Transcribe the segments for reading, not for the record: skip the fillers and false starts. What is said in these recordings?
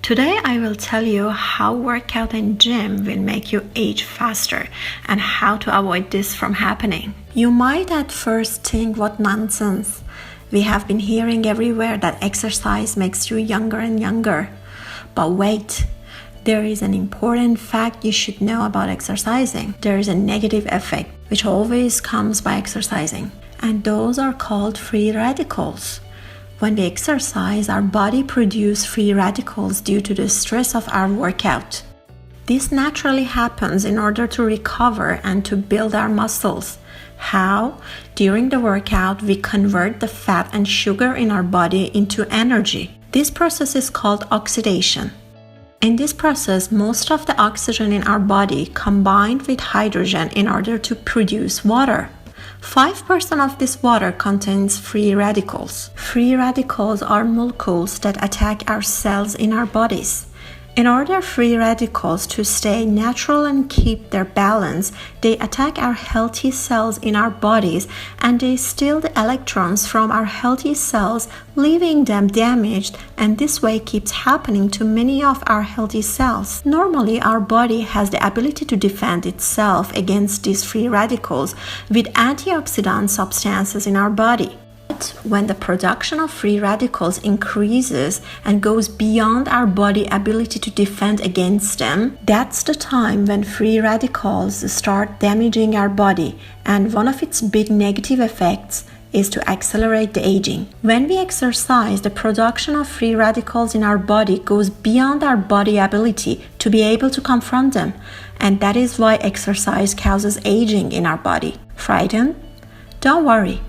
Today I will tell you how workout and gym will make you age faster and how to avoid this from happening. You might at first think, what nonsense. We have been hearing everywhere that exercise makes you younger and younger. But wait, there is an important fact you should know about exercising. There is a negative effect which always comes by exercising, and those are called free radicals. When we exercise, our body produces free radicals due to the stress of our workout. This naturally happens in order to recover and to build our muscles. How? During the workout, we convert the fat and sugar in our body into energy. This process is called oxidation. In this process, most of the oxygen in our body combined with hydrogen in order to produce water. 5% of this water contains free radicals. Free radicals are molecules that attack our cells in our bodies. In order for free radicals to stay natural and keep their balance, they attack our healthy cells in our bodies and they steal the electrons from our healthy cells, leaving them damaged, and this way keeps happening to many of our healthy cells. Normally, our body has the ability to defend itself against these free radicals with antioxidant substances in our body. When the production of free radicals increases and goes beyond our body's ability to defend against them, that's the time when free radicals start damaging our body, and one of its big negative effects is to accelerate the aging. When we exercise, the production of free radicals in our body goes beyond our body's ability to be able to confront them, and that is why exercise causes aging in our body. Frightened? Don't worry.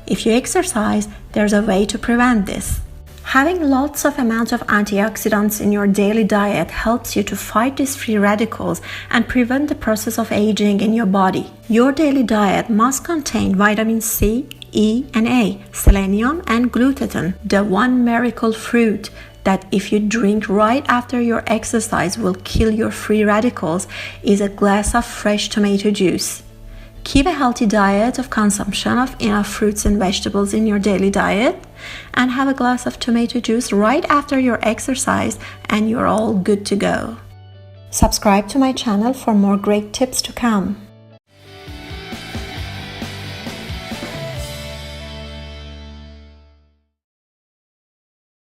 If you exercise, there's a way to prevent this. Having lots of amounts of antioxidants in your daily diet helps you to fight these free radicals and prevent the process of aging in your body. Your daily diet must contain vitamin C, E, and A, selenium, and glutathione, the one miracle fruit that if you drink right after your exercise will kill your free radicals is a glass of fresh tomato juice. Keep a healthy diet of consumption of enough fruits and vegetables in your daily diet and have a glass of tomato juice right after your exercise and you're all good to go. Subscribe to my channel for more great tips to come.